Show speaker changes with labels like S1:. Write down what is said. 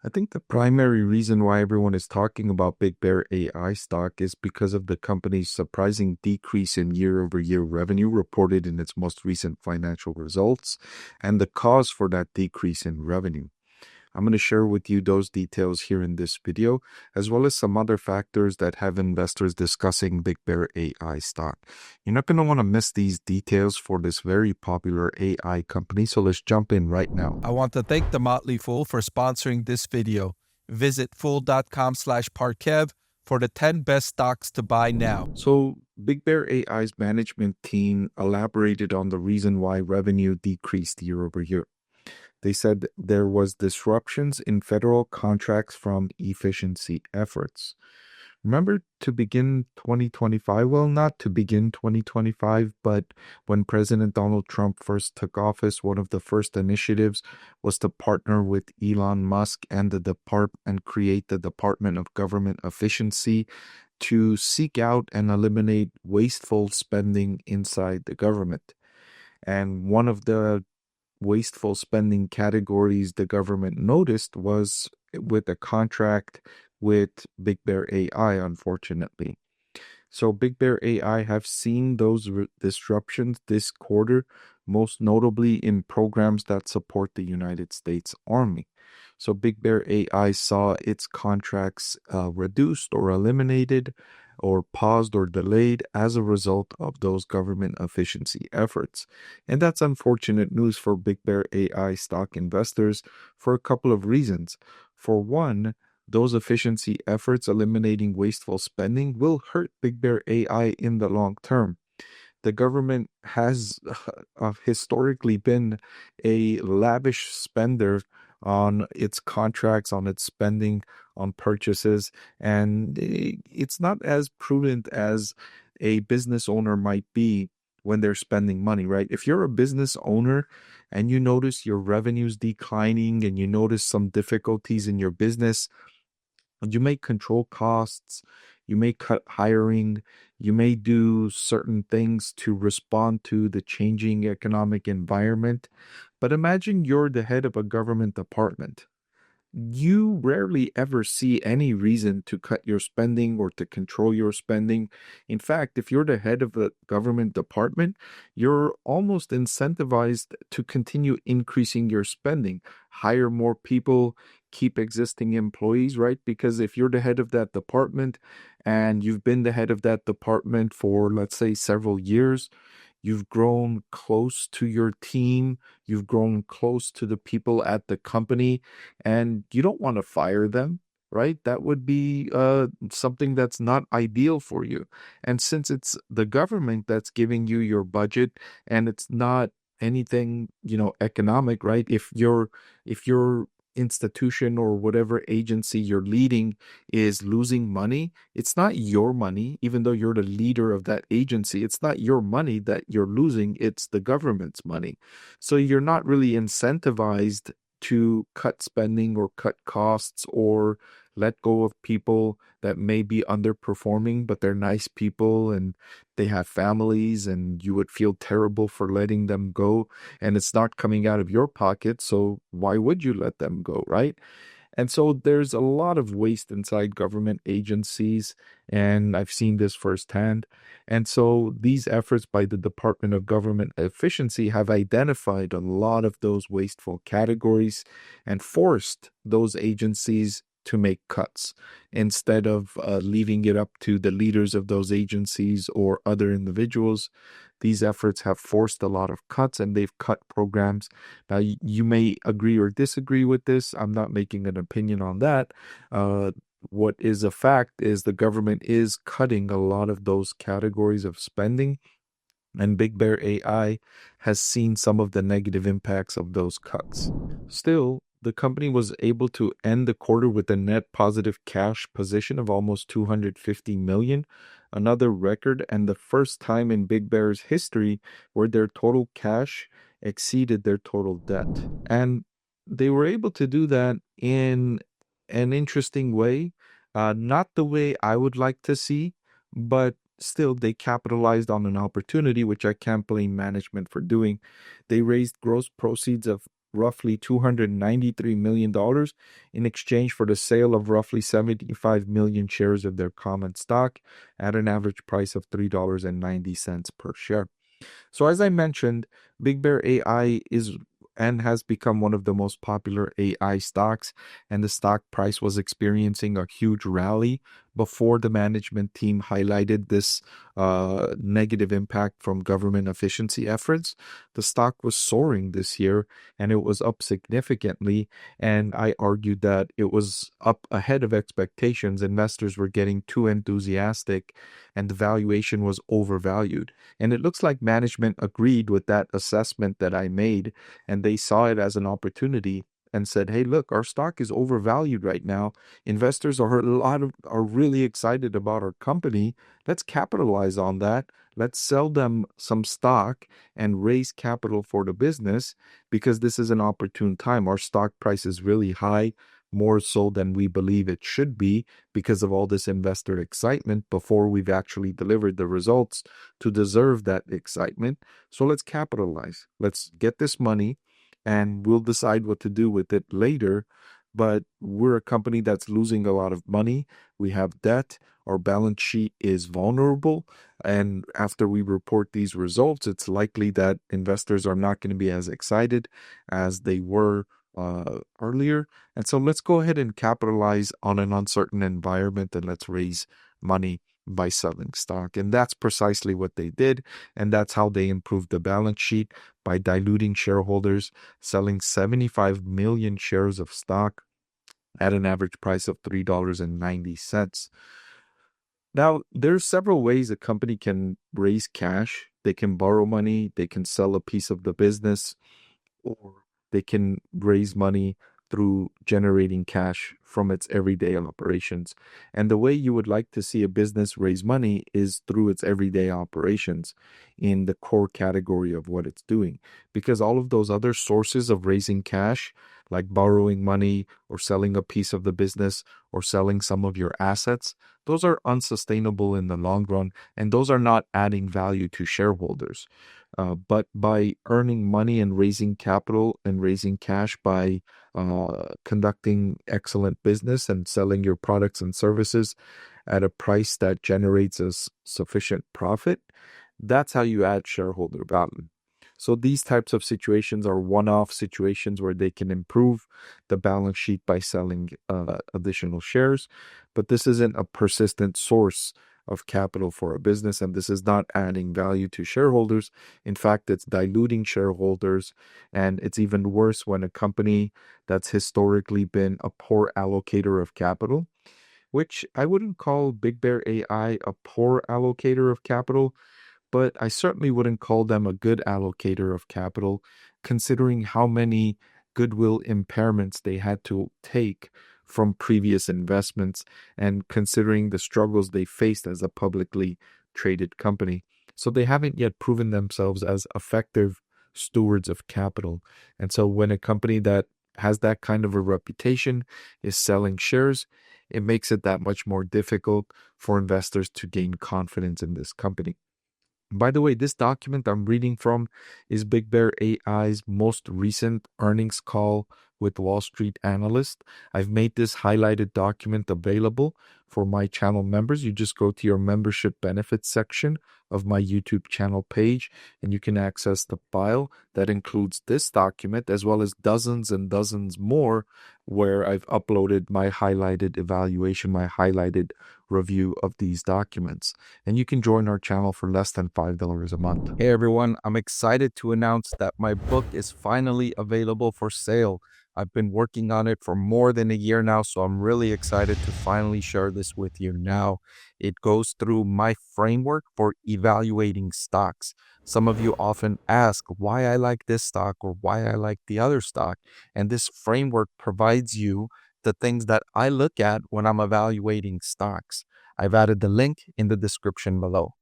S1: I think the primary reason why everyone is talking about Big Bear AI stock is because of the company's surprising decrease in year-over-year revenue reported in its most recent financial results and the cause for that decrease in revenue. I'm going to share with you those details here in this video, as well as some other factors that have investors discussing Big Bear AI stock. You're not going to want to miss these details for this very popular AI company, so let's jump in right now.
S2: I want to thank the Motley Fool for sponsoring this video. Visit fool.com/parkev for the 10 best stocks to buy now.
S1: So, Big Bear AI's management team elaborated on the reason why revenue decreased year over year. They said there was disruptions in federal contracts from efficiency efforts. Remember to begin 2025? Well, not to begin 2025, but when President Donald Trump first took office, one of the first initiatives was to partner with Elon Musk and create the Department of Government Efficiency to seek out and eliminate wasteful spending inside the government. And one of the wasteful spending categories the government noticed was with a contract with Big Bear AI, unfortunately. So Big Bear AI have seen those disruptions this quarter, most notably in programs that support the United States Army. So Big Bear AI saw its contracts reduced or eliminated or paused or delayed as a result of those government efficiency efforts. And that's unfortunate news for Big Bear AI stock investors for a couple of reasons. For one, those efficiency efforts eliminating wasteful spending will hurt Big Bear AI in the long term. The government has historically been a lavish spender on its contracts, on its spending, on purchases, and it's not as prudent as a business owner might be when they're spending money, right? If you're a business owner and you notice your revenues declining and you notice some difficulties in your business, you may control costs, you may cut hiring, you may do certain things to respond to the changing economic environment. But imagine you're the head of a government department. You rarely ever see any reason to cut your spending or to control your spending. In fact, if you're the head of a government department, you're almost incentivized to continue increasing your spending, hire more people, keep existing employees, right? Because if you're the head of that department and you've been the head of that department for, let's say, several years, you've grown close to your team, you've grown close to the people at the company, and you don't want to fire them, right? That would be something that's not ideal for you. And since it's the government that's giving you your budget and it's not anything, economic, right? If your institution or whatever agency you're leading is losing money, it's not your money. Even though you're the leader of that agency, it's not your money that you're losing, it's the government's money. So you're not really incentivized to cut spending or cut costs or let go of people that may be underperforming, but they're nice people and they have families, and you would feel terrible for letting them go, and it's not coming out of your pocket. So why would you let them go, right? And so there's a lot of waste inside government agencies, and I've seen this firsthand. And so these efforts by the Department of Government Efficiency have identified a lot of those wasteful categories and forced those agencies to make cuts instead of leaving it up to the leaders of those agencies or other individuals. These efforts have forced a lot of cuts, and they've cut programs. Now, you may agree or disagree with this. I'm not making an opinion on that. What is a fact is the government is cutting a lot of those categories of spending, and Big Bear AI has seen some of the negative impacts of those cuts. Still, the company was able to end the quarter with a net positive cash position of almost $250 million, another record and the first time in Big Bear's history where their total cash exceeded their total debt. And they were able to do that in an interesting way, not the way I would like to see, but still they capitalized on an opportunity, which I can't blame management for doing. They raised gross proceeds of roughly $293 million in exchange for the sale of roughly 75 million shares of their common stock at an average price of $3.90 per share. So as I mentioned, BigBear.ai is and has become one of the most popular AI stocks, and the stock price was experiencing a huge rally before the management team highlighted this negative impact from government efficiency efforts. The stock was soaring this year, and it was up significantly, and I argued that it was up ahead of expectations. Investors were getting too enthusiastic, and the valuation was overvalued. And it looks like management agreed with that assessment that I made, and they saw it as an opportunity and said, "Hey, look, our stock is overvalued right now. Investors are really excited about our company. Let's capitalize on that. Let's sell them some stock and raise capital for the business because this is an opportune time. Our stock price is really high, more so than we believe it should be because of all this investor excitement before we've actually delivered the results to deserve that excitement. So let's capitalize. Let's get this money and we'll decide what to do with it later. But we're a company that's losing a lot of money. We have debt. Our balance sheet is vulnerable. And after we report these results, it's likely that investors are not going to be as excited as they were earlier. And so let's go ahead and capitalize on an uncertain environment and let's raise money by selling stock." And that's precisely what they did. And that's how they improved the balance sheet, by diluting shareholders, selling 75 million shares of stock at an average price of $3.90. Now, there's several ways a company can raise cash. They can borrow money, they can sell a piece of the business, or they can raise money through generating cash from its everyday operations. And the way you would like to see a business raise money is through its everyday operations in the core category of what it's doing. Because all of those other sources of raising cash, like borrowing money or selling a piece of the business or selling some of your assets, those are unsustainable in the long run, and those are not adding value to shareholders. But by earning money and raising capital and raising cash by conducting excellent business and selling your products and services at a price that generates a sufficient profit, that's how you add shareholder value. So these types of situations are one-off situations where they can improve the balance sheet by selling additional shares, but this isn't a persistent source of capital for a business, and this is not adding value to shareholders. In fact, it's diluting shareholders, and it's even worse when a company that's historically been a poor allocator of capital, which I wouldn't call BigBear.ai a poor allocator of capital, but I certainly wouldn't call them a good allocator of capital, considering how many goodwill impairments they had to take from previous investments and considering the struggles they faced as a publicly traded company. So they haven't yet proven themselves as effective stewards of capital. And so when a company that has that kind of a reputation is selling shares, it makes it that much more difficult for investors to gain confidence in this company. By the way, this document I'm reading from is BigBear.ai's most recent earnings call with Wall Street analyst. I've made this highlighted document available for my channel members. You just go to your membership benefits section of my YouTube channel page, and you can access the file that includes this document as well as dozens and dozens more where I've uploaded my highlighted evaluation, my highlighted review of these documents. And you can join our channel for less than $5 a month. Hey everyone, I'm excited to announce that my book is finally available for sale. I've been working on it for more than a year now, so I'm really excited to finally share this with you now. It goes through my framework for evaluating stocks. Some of you often ask why I like this stock or why I like the other stock, and this framework provides you the things that I look at when I'm evaluating stocks. I've added the link in the description below.